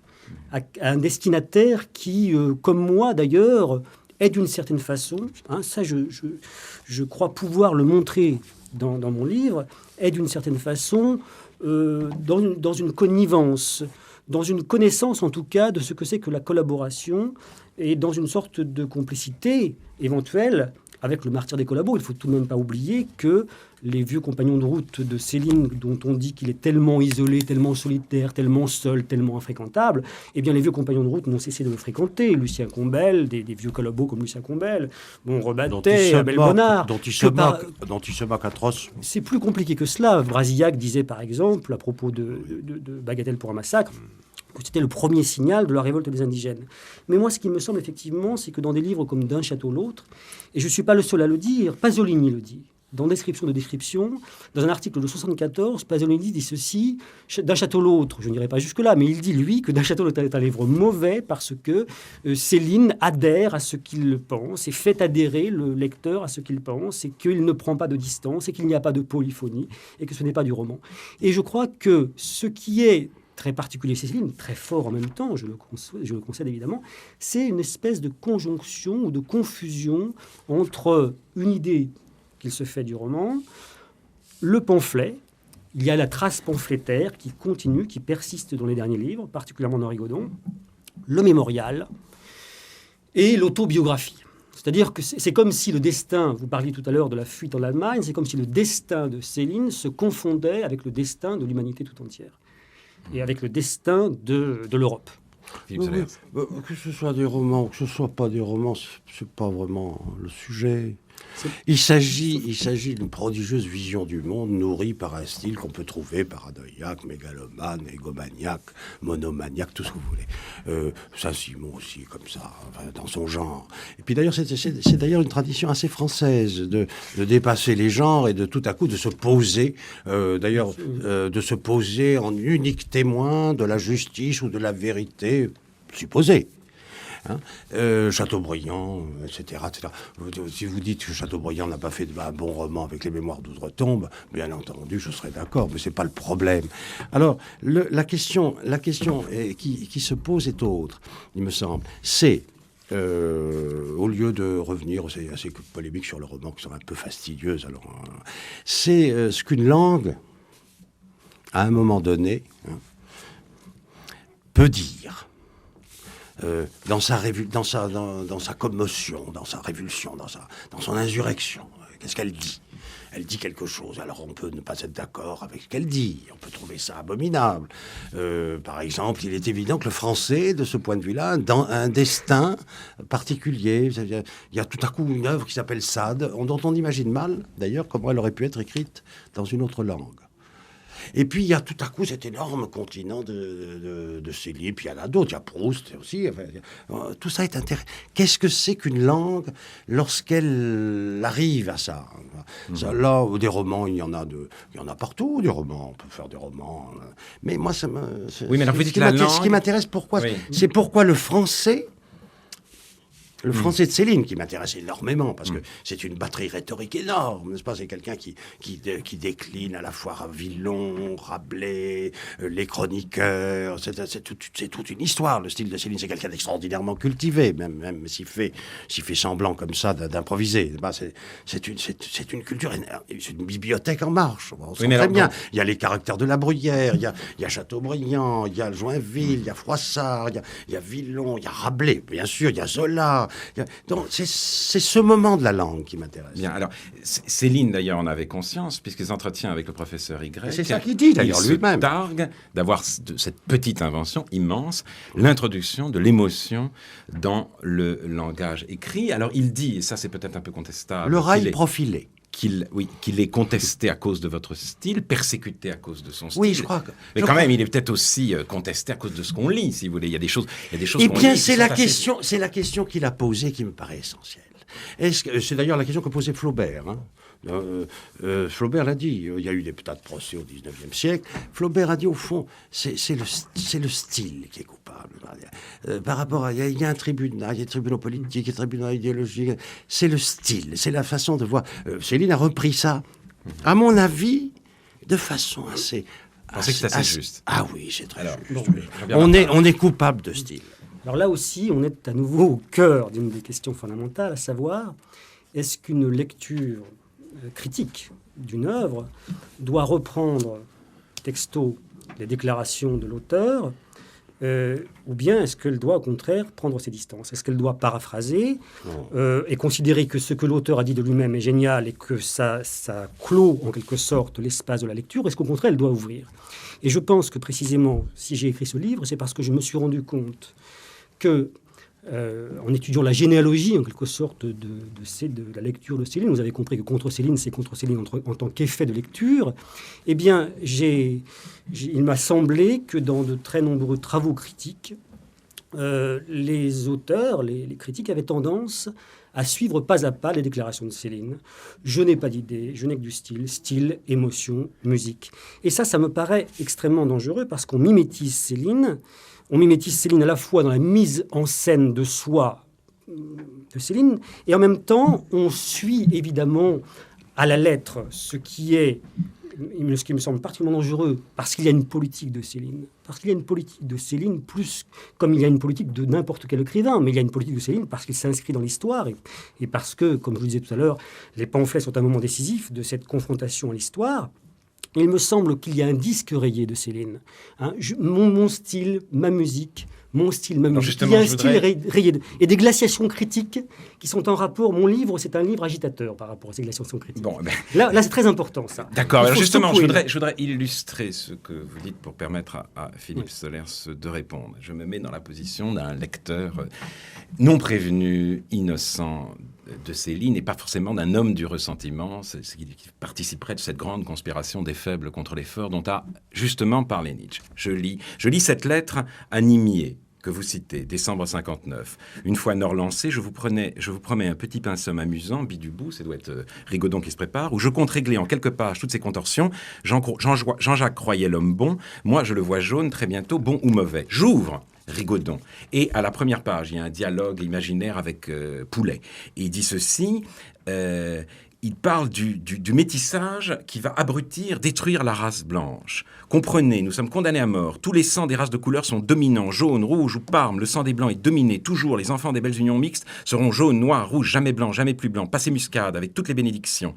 à un destinataire qui, comme moi d'ailleurs, est d'une certaine façon, ça je crois pouvoir le montrer dans mon livre, est d'une certaine façon dans une connivence, dans une connaissance en tout cas de ce que c'est que la collaboration et dans une sorte de complicité éventuelle avec le martyr des collabos. Il ne faut tout de même pas oublier que les vieux compagnons de route de Céline, dont on dit qu'il est tellement isolé, tellement solitaire, tellement seul, tellement infréquentable, eh bien les vieux compagnons de route n'ont cessé de le fréquenter. Lucien Combel, des vieux collabos comme Lucien Combel, Rebattet, Abel Bonnard. Dont il se moque atroce. C'est plus compliqué que cela. Brasillac disait par exemple, à propos de Bagatelle pour un massacre, que c'était le premier signal de la révolte des indigènes. Mais moi, ce qui me semble effectivement, c'est que dans des livres comme D'un château l'autre, et je ne suis pas le seul à le dire, Pasolini le dit, dans Description de description, dans un article de 1974, Pasolini dit ceci, D'un château l'autre, je n'irai pas jusque-là, mais il dit, lui, que D'un château l'autre est un livre mauvais parce que Céline adhère à ce qu'il pense et fait adhérer le lecteur à ce qu'il pense et qu'il ne prend pas de distance et qu'il n'y a pas de polyphonie et que ce n'est pas du roman. Et je crois que ce qui est très particulier chez Céline, très fort en même temps, je le concède évidemment, c'est une espèce de conjonction ou de confusion entre une idée qu'il se fait du roman, le pamphlet, il y a la trace pamphlétaire qui continue, qui persiste dans les derniers livres, particulièrement dans Rigaudon, le mémorial et l'autobiographie. C'est-à-dire que c'est comme si le destin, vous parliez tout à l'heure de la fuite en Allemagne, c'est comme si le destin de Céline se confondait avec le destin de l'humanité tout entière et avec le destin de l'Europe. Que ce soit des romans ou que ce soit pas des romans, c'est pas vraiment le sujet. Il s'agit d'une prodigieuse vision du monde nourrie par un style qu'on peut trouver paranoïaque, mégalomane, égomaniaque, monomaniaque, tout ce que vous voulez. Saint-Simon aussi, comme ça, dans son genre. Et puis d'ailleurs, c'est d'ailleurs une tradition assez française de dépasser les genres et de tout à coup de se poser, de se poser en unique témoin de la justice ou de la vérité supposée. Chateaubriand, etc., etc. Si vous dites que Chateaubriand n'a pas fait un bon roman avec les Mémoires d'outre-tombe, bien entendu, je serais d'accord, mais c'est pas le problème. Alors, la question qui se pose est autre, il me semble. C'est, au lieu de revenir, c'est assez polémique sur le roman, qui serait un peu fastidieuse, alors, c'est ce qu'une langue, à un moment donné, peut dire. Dans sa commotion, dans sa révulsion, dans son insurrection. Qu'est-ce qu'elle dit ? Elle dit quelque chose. Alors on peut ne pas être d'accord avec ce qu'elle dit. On peut trouver ça abominable. Par exemple, il est évident que le français, de ce point de vue-là, a un destin particulier. Il y a tout à coup une œuvre qui s'appelle Sade, dont on imagine mal, d'ailleurs, comment elle aurait pu être écrite dans une autre langue. Et puis, il y a tout à coup cet énorme continent de Céline. Puis, il y en a d'autres. Il y a Proust aussi. Enfin, tout ça est intéressant. Qu'est-ce que c'est qu'une langue lorsqu'elle arrive à ça, Là, des romans, il y en a partout, des romans. On peut faire des romans. Mais moi, ça me... Oui, mais alors vous dites la langue... Ce qui m'intéresse, pourquoi oui. C'est pourquoi le français... le français de Céline qui m'intéresse énormément, parce que c'est une batterie rhétorique énorme, n'est-ce pas? C'est quelqu'un qui décline à la fois Villon, Rabelais, les chroniqueurs. C'est toute une histoire. Le style de Céline, c'est quelqu'un d'extraordinairement cultivé, même s'il fait semblant comme ça d'improviser. C'est une culture, c'est une bibliothèque en marche. On sent très bien. Il y a les caractères de la Bruyère, il y a Chateaubriand, il y a Joinville, il y a Froissart, il y a Villon, il y a Rabelais, bien sûr, il y a Zola. Donc, c'est ce moment de la langue qui m'intéresse. Bien, alors, Céline, d'ailleurs, en avait conscience, puisqu'ils entretiennent avec le professeur Y. C'est ça qu'il dit, d'ailleurs, lui-même. Il se targue d'avoir cette petite invention immense, l'introduction de l'émotion dans le langage écrit. Alors, il dit, et ça, c'est peut-être un peu contestable... Le rail profilé. Qu'il est contesté à cause de votre style, persécuté à cause de son style. Oui, je crois que... Mais quand même, il est peut-être aussi contesté à cause de ce qu'on lit, si vous voulez. Il y a des choses Eh bien, c'est la question qu'il a posée qui me paraît essentielle. C'est d'ailleurs la question que posait Flaubert. Flaubert l'a dit. Il y a eu des tas de procès au XIXe siècle. Flaubert a dit, au fond, c'est le style qui est coupable. Par rapport à... Il y a un tribunal, il y a des tribunaux politiques, il y a des tribunaux idéologiques. C'est le style, c'est la façon de voir. Céline a repris ça, à mon avis, de façon assez... Vous pensez que c'est assez juste? Ah oui, c'est très juste. Bon, on est coupable de style. Alors là aussi, on est à nouveau au cœur d'une des questions fondamentales, à savoir, est-ce qu'une lecture critique d'une œuvre doit reprendre texto les déclarations de l'auteur, ou bien est-ce qu'elle doit au contraire prendre ses distances? Est-ce qu'elle doit paraphraser et considérer que ce que l'auteur a dit de lui-même est génial et que ça clôt en quelque sorte l'espace de la lecture? Est-ce qu'au contraire elle doit ouvrir? Et je pense que précisément, si j'ai écrit ce livre, c'est parce que je me suis rendu compte que en étudiant la généalogie, en quelque sorte, de la lecture de Céline, vous avez compris que Contre Céline, c'est Contre Céline en tant qu'effet de lecture. Eh bien, il m'a semblé que dans de très nombreux travaux critiques, les auteurs, les critiques avaient tendance à suivre pas à pas les déclarations de Céline. Je n'ai pas d'idée, je n'ai que du style, émotion, musique. Et ça me paraît extrêmement dangereux parce qu'on mimétise Céline. On mimétise Céline à la fois dans la mise en scène de soi de Céline, et en même temps, on suit évidemment à la lettre ce qui me semble particulièrement dangereux, parce qu'il y a une politique de Céline. Parce qu'il y a une politique de Céline, plus comme il y a une politique de n'importe quel écrivain, mais il y a une politique de Céline parce qu'il s'inscrit dans l'histoire, et parce que, comme je vous disais tout à l'heure, les pamphlets sont un moment décisif de cette confrontation à l'histoire. Il me semble qu'il y a un disque rayé de Céline. Mon style, ma musique, mon style, ma musique. Il y a un style rayé et des glaciations critiques qui sont en rapport. Mon livre, c'est un livre agitateur par rapport à ces glaciations critiques. Bon, là, c'est très important, ça. D'accord. Alors justement, je voudrais illustrer ce que vous dites pour permettre à Philippe Solers de répondre. Je me mets dans la position d'un lecteur non prévenu, innocent de Céline, et pas forcément d'un homme du ressentiment, qui participerait de cette grande conspiration des faibles contre les forts dont a justement parlé Nietzsche. Je lis cette lettre à Nimier, que vous citez, décembre 59. Une fois Nord lancé, je vous promets un petit pinceau amusant, Bidubout, ça doit être Rigaudon qui se prépare, où je compte régler en quelques pages toutes ces contorsions. Jean-Jacques croyait l'homme bon, moi je le vois jaune, très bientôt, bon ou mauvais. J'ouvre Rigaudon. Et à la première page, il y a un dialogue imaginaire avec Poulet. Et il dit ceci... il parle du métissage qui va abrutir, détruire la race blanche. Comprenez, nous sommes condamnés à mort. Tous les sangs des races de couleur sont dominants. Jaune, rouge ou parme, le sang des blancs est dominé. Toujours, les enfants des belles unions mixtes seront jaunes, noirs, rouges, jamais blancs, jamais plus blancs. Passé muscade, avec toutes les bénédictions.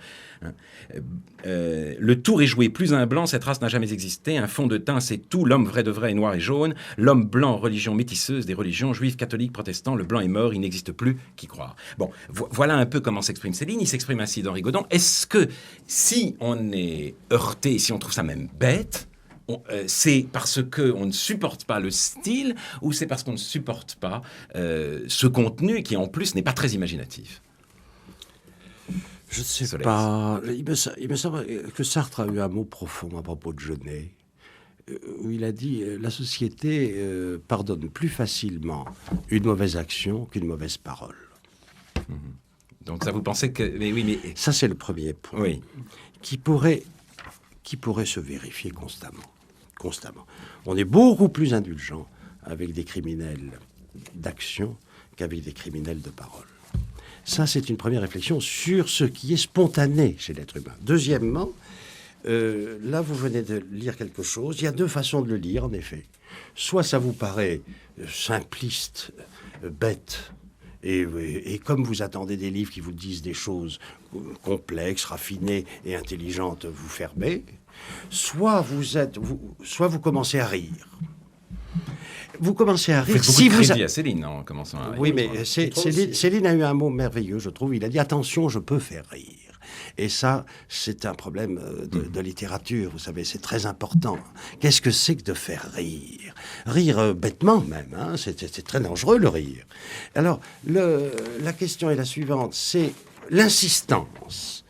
Le tour est joué, plus un blanc, cette race n'a jamais existé. Un fond de teint, c'est tout. L'homme vrai de vrai est noir et jaune. L'homme blanc, religion métisseuse des religions, juifs, catholiques, protestants. Le blanc est mort, il n'existe plus qu'y croire. Bon, voilà un peu comment s'exprime Céline. Il s'exprime ainsi dans Rigaudon. Est-ce que si on est heurté, si on trouve ça même bête, c'est parce qu'on ne supporte pas le style, ou c'est parce qu'on ne supporte pas ce contenu qui en plus n'est pas très imaginatif? Je ne sais pas. Il me semble que Sartre a eu un mot profond à propos de Genet, où il a dit la société pardonne plus facilement une mauvaise action qu'une mauvaise parole. Donc ça, vous pensez que... Mais... Ça, c'est le premier point. Oui. Qui pourrait se vérifier constamment. On est beaucoup plus indulgent avec des criminels d'action qu'avec des criminels de parole. Ça, c'est une première réflexion sur ce qui est spontané chez l'être humain. Deuxièmement, là, vous venez de lire quelque chose. Il y a deux façons de le lire, en effet. Soit ça vous paraît simpliste, bête, et comme vous attendez des livres qui vous disent des choses complexes, raffinées et intelligentes, vous fermez. Soit vous commencez à rire. Vous commencez à rire. Faites beaucoup de crédit à Céline en commençant à rire. Oui, mais Céline a eu un mot merveilleux, je trouve. Il a dit « Attention, je peux faire rire ». Et ça, c'est un problème de littérature, vous savez, c'est très important. Qu'est-ce que c'est que de faire rire? Rire bêtement même, hein, c'est très dangereux le rire. Alors, la question est la suivante, c'est l'insistance,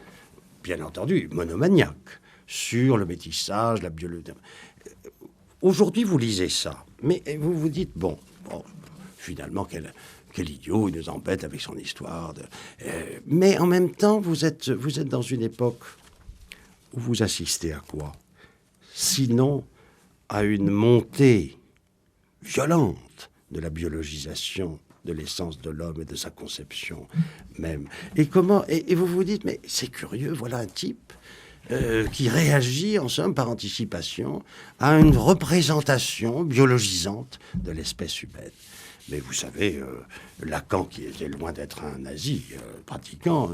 bien entendu, monomaniaque, sur le métissage, la biologie. Aujourd'hui, vous lisez ça, mais vous vous dites, bon finalement, quel idiot, il nous embête avec son histoire. Mais en même temps, vous êtes dans une époque où vous assistez à quoi? Sinon, à une montée violente de la biologisation de l'essence de l'homme et de sa conception même. Et vous vous dites, mais c'est curieux, voilà un type qui réagit, en somme, par anticipation, à une représentation biologisante de l'espèce humaine. Mais vous savez, Lacan, qui était loin d'être un nazi pratiquant,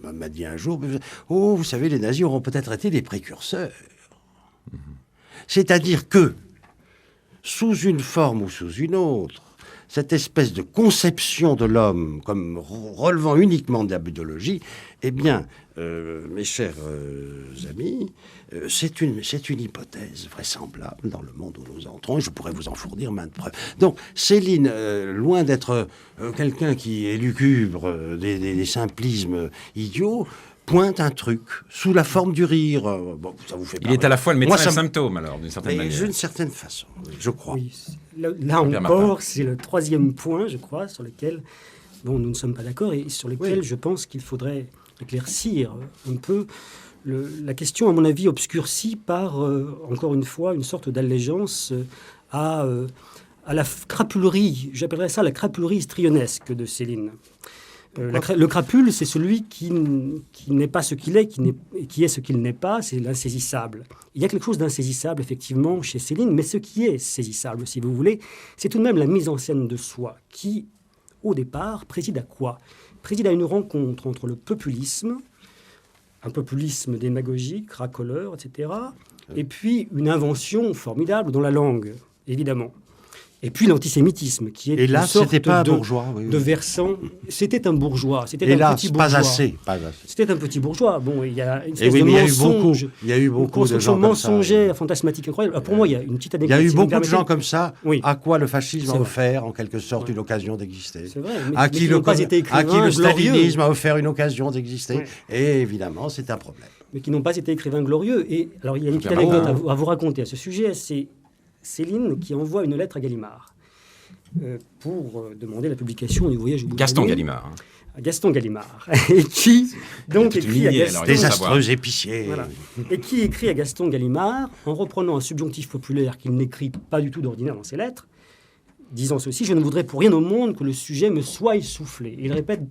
m'a dit un jour, vous savez, les nazis auront peut-être été des précurseurs. C'est-à-dire que, sous une forme ou sous une autre, cette espèce de conception de l'homme comme relevant uniquement de la biologie, eh bien, mes chers amis, c'est une hypothèse vraisemblable dans le monde où nous entrons, et je pourrais vous en fournir maintes preuves. Donc, Céline, loin d'être quelqu'un qui élucubre des simplismes idiots, pointe un truc sous la forme du rire. Bon, ça vous fait pas Il est à la fois le médecin et le ça symptôme, alors, d'une certaine manière. D'une certaine façon, je crois. Oui, là encore, c'est le troisième point, je crois, sur lequel nous ne sommes pas d'accord et sur lequel je pense qu'il faudrait éclaircir un peu la question, à mon avis, obscurcie par, encore une fois, une sorte d'allégeance à la crapulerie, j'appellerais ça la crapulerie histrionesque de Céline. Le crapule, c'est celui qui n'est pas ce qu'il est, qui est ce qu'il n'est pas, c'est l'insaisissable. Il y a quelque chose d'insaisissable, effectivement, chez Céline, mais ce qui est saisissable, si vous voulez, c'est tout de même la mise en scène de soi, qui, au départ, préside à quoi? Préside à une rencontre entre le populisme, un populisme démagogique, racoleur, etc., et puis une invention formidable dans la langue, évidemment. Et puis l'antisémitisme, qui est une sorte c'était pas un bourgeois, de versant. C'était un bourgeois. C'était un petit bourgeois. Pas assez. C'était un petit bourgeois. Bon, il y a une espèce de mensonge. Il y a eu beaucoup de gens mensongère, fantasmatique, incroyable. Alors, pour moi, il y a une petite anecdote. Il y a eu beaucoup de gens comme ça, oui. À quoi le fascisme a offert, en quelque sorte, une occasion d'exister. C'est vrai. À qui le stalinisme a offert une occasion d'exister. Oui. Et évidemment, c'est un problème. Mais qui n'ont pas été écrivains glorieux. Et alors, il y a une petite anecdote à vous raconter à ce sujet. C'est Céline qui envoie une lettre à Gallimard. Pour demander la publication du voyage au bout Gaston de la nuit. Gallimard. Gaston Gallimard. Et qui donc écrit à Gaston... Désastreux épicier. Voilà. Et qui écrit à Gaston Gallimard en reprenant un subjonctif populaire qu'il n'écrit pas du tout d'ordinaire dans ses lettres, disant ceci: « Je ne voudrais pour rien au monde que le sujet me soit essoufflé. » Il répète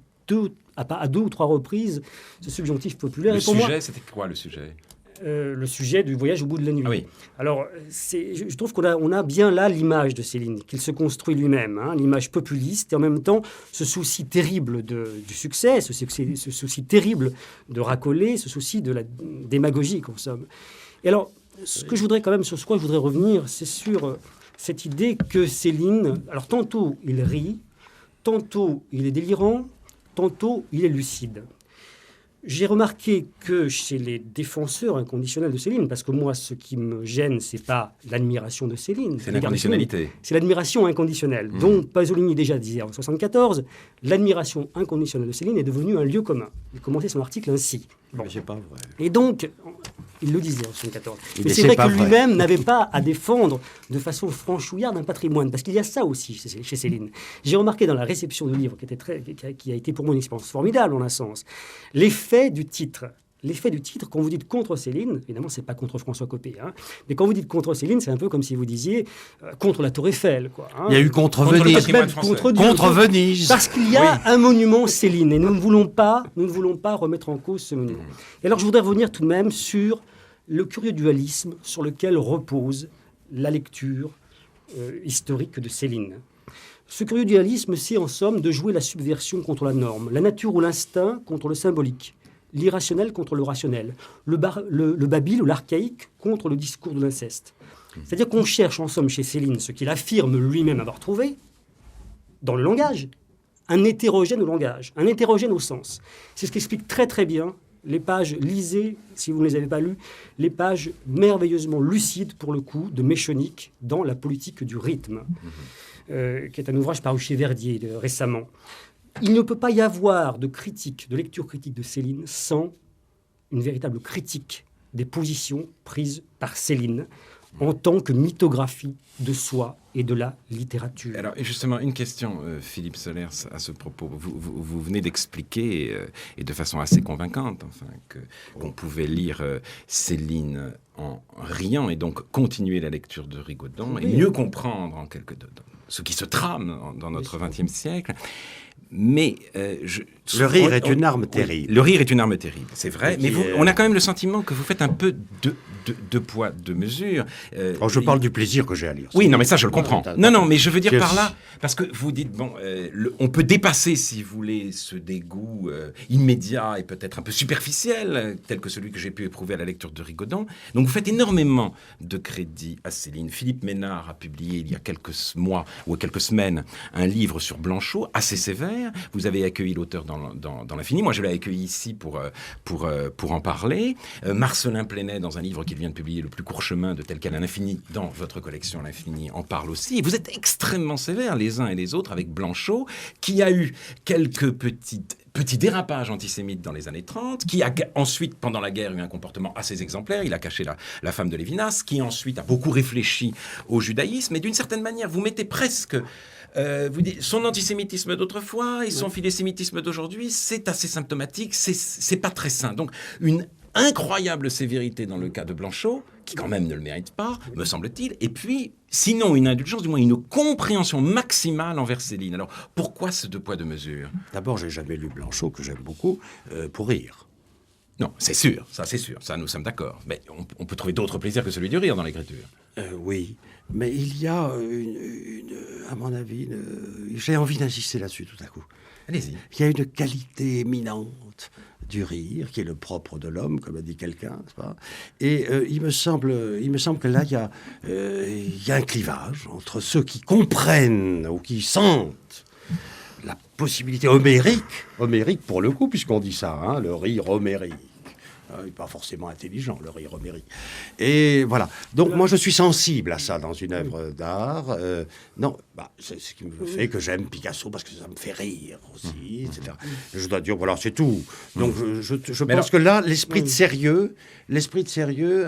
à deux ou trois reprises ce subjonctif populaire. Le et pour sujet, moi, c'était quoi le sujet? Le sujet du voyage au bout de la nuit. Ah oui. Alors, je trouve qu'on a bien là l'image de Céline, qu'il se construit lui-même, hein, l'image populiste, et en même temps ce souci terrible du succès, ce souci terrible de racoler, ce souci de la démagogie, en somme. Et alors, ce que je voudrais quand même, sur ce quoi je voudrais revenir, c'est sur cette idée que Céline, alors tantôt il rit, tantôt il est délirant, tantôt il est lucide. J'ai remarqué que chez les défenseurs inconditionnels de Céline, parce que moi, ce qui me gêne, c'est pas l'admiration de Céline. C'est l'inconditionnalité. C'est l'admiration inconditionnelle, dont Pasolini déjà disait en 1974, l'admiration inconditionnelle de Céline est devenue un lieu commun. Il commençait son article ainsi. Bon. Mais c'est pas vrai. Et donc, il le disait en 1974. Mais c'est vrai que lui-même n'avait pas à défendre de façon franchouillarde un patrimoine, parce qu'il y a ça aussi chez Céline. J'ai remarqué dans la réception du livre, qui a été pour moi une expérience formidable en un sens, l'effet du titre, l'effet du titre, quand vous dites contre Céline, évidemment, c'est pas contre François Copé, hein, mais quand vous dites contre Céline, c'est un peu comme si vous disiez contre la Tour Eiffel, quoi. Hein. Il y a eu contre Contre le Venise. patrimoine Même français. Contre Venise. Parce qu'il y a un monument Céline, et nous ne voulons pas remettre en cause ce monument. Et alors, je voudrais revenir tout de même sur le curieux dualisme sur lequel repose la lecture historique de Céline. Ce curieux dualisme, c'est en somme de jouer la subversion contre la norme, la nature ou l'instinct contre le symbolique, l'irrationnel contre le rationnel, le babil ou l'archaïque contre le discours de l'inceste. C'est-à-dire qu'on cherche en somme chez Céline ce qu'il affirme lui-même avoir trouvé dans le langage, un hétérogène au langage, un hétérogène au sens. C'est ce qu'explique très très bien les pages, lisez, si vous ne les avez pas lues, les pages merveilleusement lucides, pour le coup, de Méchonique dans La politique du rythme, qui est un ouvrage paru chez Verdier récemment. Il ne peut pas y avoir de critique, de lecture critique de Céline sans une véritable critique des positions prises par Céline en tant que mythographie de soi et de la littérature. Alors, justement, une question, Philippe Solers, à ce propos. Vous venez d'expliquer, et de façon assez convaincante, enfin, qu'on pouvait lire Céline en riant et donc continuer la lecture de Rigaudon et mieux comprendre en ce qui se trame dans notre XXe siècle. Mais le rire est une arme terrible. Le rire est une arme terrible, c'est vrai. Mais on a quand même le sentiment que vous faites un peu de poids, de mesure. Je parle du plaisir que j'ai à lire. Oui, non, mais ça, je le comprends. Non, mais je veux dire par là, parce que vous dites, on peut dépasser, si vous voulez, ce dégoût immédiat et peut-être un peu superficiel, tel que celui que j'ai pu éprouver à la lecture de Rigaudon. Donc, vous faites énormément de crédit à Céline. Philippe Ménard a publié, il y a quelques mois ou quelques semaines, un livre sur Blanchot, assez sévère. Vous avez accueilli l'auteur dans l'infini. Moi, je l'ai accueilli ici pour en parler. Marcelin Plénet, dans un livre qu'il vient de publier, Le plus court chemin de tel quel un infini, dans votre collection L'Infini, en parle aussi. Et vous êtes extrêmement sévères, les uns et les autres, avec Blanchot, qui a eu quelques petits dérapages antisémites dans les années 30, qui a ensuite, pendant la guerre, eu un comportement assez exemplaire. Il a caché la femme de Lévinas, qui ensuite a beaucoup réfléchi au judaïsme. Et d'une certaine manière, vous mettez presque... vous dites, son antisémitisme d'autrefois et son philésémitisme d'aujourd'hui, c'est assez symptomatique, c'est pas très sain. Donc, une incroyable sévérité dans le cas de Blanchot, qui quand même ne le mérite pas, me semble-t-il, et puis, sinon une indulgence, du moins une compréhension maximale envers Céline. Alors, pourquoi ce deux poids, deux mesures ? D'abord, j'ai jamais lu Blanchot, que j'aime beaucoup, pour rire. Non, c'est sûr, ça nous sommes d'accord. Mais on peut trouver d'autres plaisirs que celui du rire dans l'écriture. Oui, mais il y a à mon avis, j'ai envie d'insister là-dessus tout à coup. Allez-y. Il y a une qualité éminente du rire, qui est le propre de l'homme, comme a dit quelqu'un, n'est-ce pas ? Et il me semble que là, il y a un clivage entre ceux qui comprennent ou qui sentent la possibilité homérique pour le coup, puisqu'on dit ça, hein, le rire homérique. Il n'est pas forcément intelligent, le rire homérique. Et voilà. Donc, moi, je suis sensible à ça dans une œuvre d'art. C'est ce qui me fait que j'aime Picasso, parce que ça me fait rire aussi, etc. Je dois dire, voilà, c'est tout. Donc, je pense que là, l'esprit de sérieux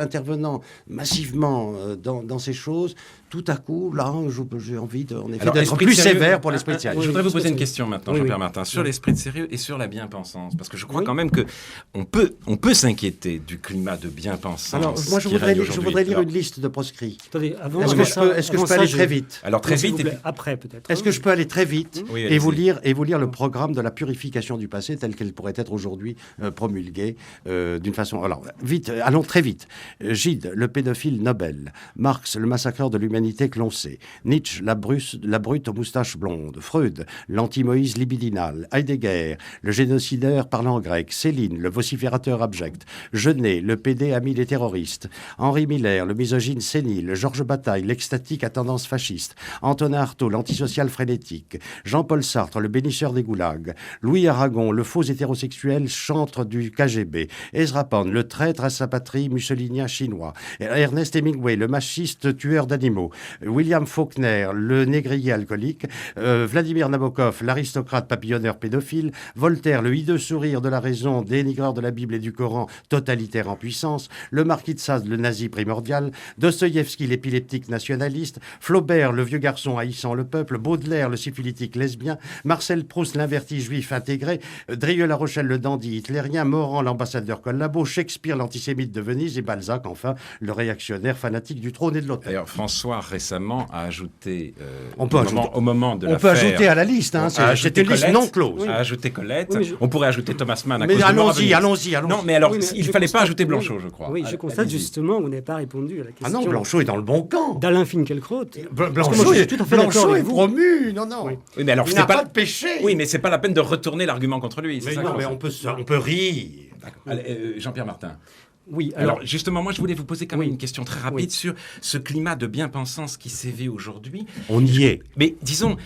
intervenant massivement dans ces choses, tout à coup, là, j'ai envie d'être plus sévère pour l'esprit de sérieux. Je voudrais vous poser une question maintenant, Jean-Pierre Martin, sur l'esprit de sérieux et sur la bien-pensance. Parce que je crois quand même qu'on peut s'inquiéter du climat de bien-pensance. Alors, moi, je voudrais lire une liste de proscrits. Attendez, avant, est-ce que je peux aller très vite ? Alors, très vite. Après, peut-être. Est-ce que je peux aller très vite Oui, et vous lire le programme de la purification du passé tel qu'elle pourrait être aujourd'hui promulguée d'une façon... Alors, vite, allons très vite. Gide, le pédophile Nobel. Marx, le massacreur de l'humanité que l'on sait. Nietzsche, la brute aux moustaches blondes. Freud, l'anti-Moïse libidinal. Heidegger, le génocideur parlant grec. Céline, le vociférateur abject. Genet, le PD ami des terroristes. Henri Miller, le misogyne sénile. Georges Bataille, l'extatique à tendance fasciste. Antonin Artaud, l'antisocial frénétique. Jean-Paul Sartre, le bénisseur des goulags. Louis Aragon, le faux hétérosexuel chantre du KGB. Ezra Pound, le traître à sa patrie mussolinien chinois. Ernest Hemingway, le machiste tueur d'animaux. Bourriaud, William Faulkner, le négrier alcoolique, Vladimir Nabokov, l'aristocrate papillonneur pédophile, Voltaire, le hideux sourire de la raison, dénigreur de la Bible et du Coran, totalitaire en puissance, le marquis de Sade, le nazi primordial, Dostoïevski, l'épileptique nationaliste, Flaubert, le vieux garçon haïssant le peuple, Baudelaire, le syphilitique lesbien, Marcel Proust, l'inverti juif intégré, Drieux-La Rochelle, le dandy hitlérien, Morand, l'ambassadeur collabo, Shakespeare, l'antisémite de Venise et Balzac, enfin, le réactionnaire fanatique du trône et de l'autel. D'ailleurs, François récemment a ajouté, On peut au moment de on peut l'affaire, ajouter à la liste, hein, c'est une liste non close. a ajouté Colette. Oui, On pourrait ajouter Thomas Mann à Mais cause de Mort à Venise. allons-y. Non, mais alors, Oui, mais il ne je fallait pas constate- ajouter Blanchot, je crois. Oui, je constate Allez-y. justement que vous n'avez pas répondu à la Ah question non, Blanchot est dans le bon camp. d'Alain Finkielkraut. Parce que Blanchot, moi, je suis tout à fait d'accord Blanchot avec est vous. promu, non. Oui. Oui, mais alors, Il c'est n'a pas de péché. Oui, mais c'est pas la peine de retourner l'argument contre lui. c'est Mais ça non, qu'on mais sait. on peut rire. D'accord. Allez, Jean-Pierre Martin. Oui, Alors, justement, moi, je voulais vous poser quand même Oui. une question très rapide Oui. sur ce climat de bien-pensance qui sévit aujourd'hui. On y est. Mais disons,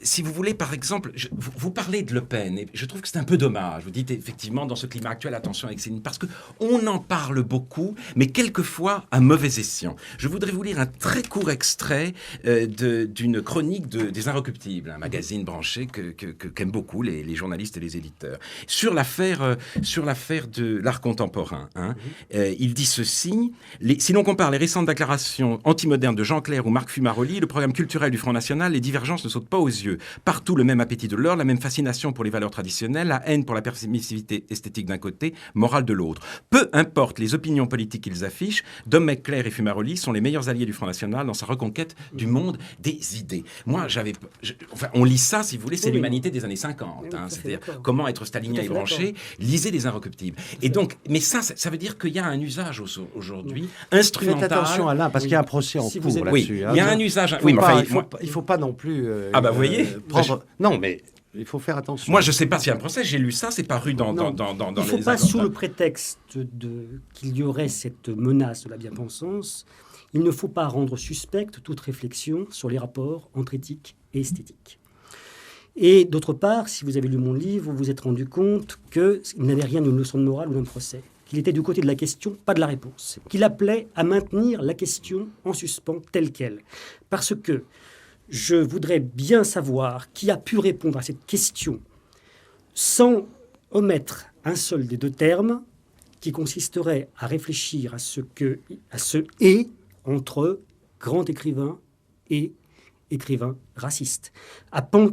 si vous voulez, par exemple, vous parlez de Le Pen, et je trouve que c'est un peu dommage. Vous dites effectivement, dans ce climat actuel, attention avec Céline, parce qu'on en parle beaucoup, mais quelquefois à mauvais escient. Je voudrais vous lire un très court extrait d'une chronique des Inrecuptibles, un magazine branché qu'aiment beaucoup les journalistes et les éditeurs, sur l'affaire de l'art contemporain. Hein. Il dit ceci, si l'on compare les récentes déclarations antimodernes de Jean Clair ou Marc Fumaroli, le programme culturel du Front National, les divergences ne sautent pas aux yeux. Partout le même appétit de l'or, la même fascination pour les valeurs traditionnelles, la haine pour la permissivité esthétique d'un côté, morale de l'autre. Peu importe les opinions politiques qu'ils affichent, Domecq, Clair et Fumaroli sont les meilleurs alliés du Front National dans sa reconquête du monde des idées. Moi, on lit ça, si vous voulez, c'est Oui, l'humanité des années 50. Oui, Hein, tout à fait c'est-à-dire d'accord. comment être Tout stalinien à et fait branché, lisez les Inrecuptibles. Et donc, mais ça veut dire qu'il y a un usage aujourd'hui Faites instrumental. attention, Alain, parce qu'il y a un procès en Si vous cours êtes- Oui, là-dessus. il y a un usage. Oui, mais enfin, il faut pas non plus. Ah bah, vous voyez, prendre... Non, mais il faut faire attention. moi, je sais pas s'il y a un procès. J'ai lu ça, c'est paru dans Non. dans Il ne faut les pas, sous Inrecuptibles. le prétexte qu'il y aurait cette menace de la bien-pensance, il ne faut pas rendre suspecte toute réflexion sur les rapports entre éthique et esthétique. Et d'autre part, si vous avez lu mon livre, vous vous êtes rendu compte qu'il n'avait rien d'une leçon de morale ou d'un procès, qu'il était du côté de la question, pas de la réponse, qu'il appelait à maintenir la question en suspens telle qu'elle. Parce que je voudrais bien savoir qui a pu répondre à cette question sans omettre un seul des deux termes qui consisterait à réfléchir à ce et entre grand écrivain et écrivain raciste,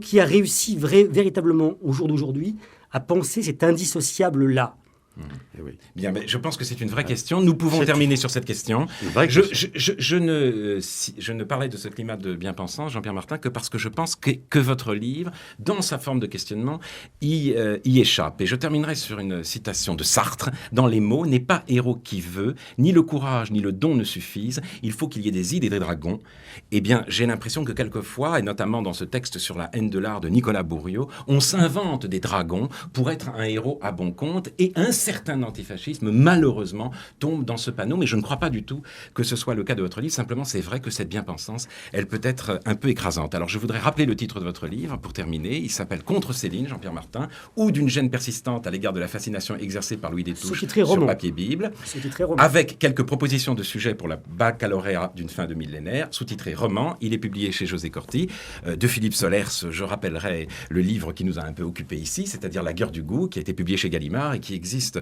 qui a réussi véritablement au jour d'aujourd'hui à penser cet indissociable-là. Eh oui. Bien, mais je pense que c'est une vraie question. Nous pouvons terminer sur cette question. Une vraie Je question. ne parlais de ce climat de bien-pensance, Jean-Pierre Martin, que parce que je pense que votre livre, dans sa forme de questionnement, y échappe. Et je terminerai sur une citation de Sartre. Dans les mots, n'est pas héros qui veut, ni le courage, ni le don ne suffisent. Il faut qu'il y ait des îles et des dragons. Eh bien, j'ai l'impression que quelquefois, et notamment dans ce texte sur la haine de l'art de Nicolas Bourriaud, on s'invente des dragons pour être un héros à bon compte, et un certain antifascisme, malheureusement, tombe dans ce panneau. Mais je ne crois pas du tout que ce soit le cas de votre livre. Simplement, c'est vrai que cette bien-pensance, elle peut être un peu écrasante. Alors, je voudrais rappeler le titre de votre livre pour terminer. Il s'appelle Contre Céline, Jean-Pierre Martin, ou d'une gêne persistante à l'égard de la fascination exercée par Louis Destouches Sous-titré sur roman. papier Bible, C'était très roman. avec quelques propositions de sujets pour la baccalauréat d'une fin de millénaire, sous-titré roman. Il est publié chez José Corti. De Philippe Solers, je rappellerai le livre qui nous a un peu occupé ici, c'est-à-dire La guerre du goût, qui a été publié chez Gallimard et qui existe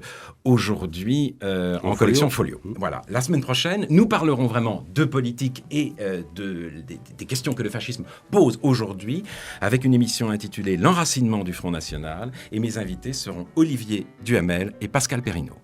aujourd'hui en collection Folio. Voilà. La semaine prochaine, nous parlerons vraiment de politique et des questions que le fascisme pose aujourd'hui, avec une émission intitulée L'enracinement du Front National. Et mes invités seront Olivier Duhamel et Pascal Perrineau.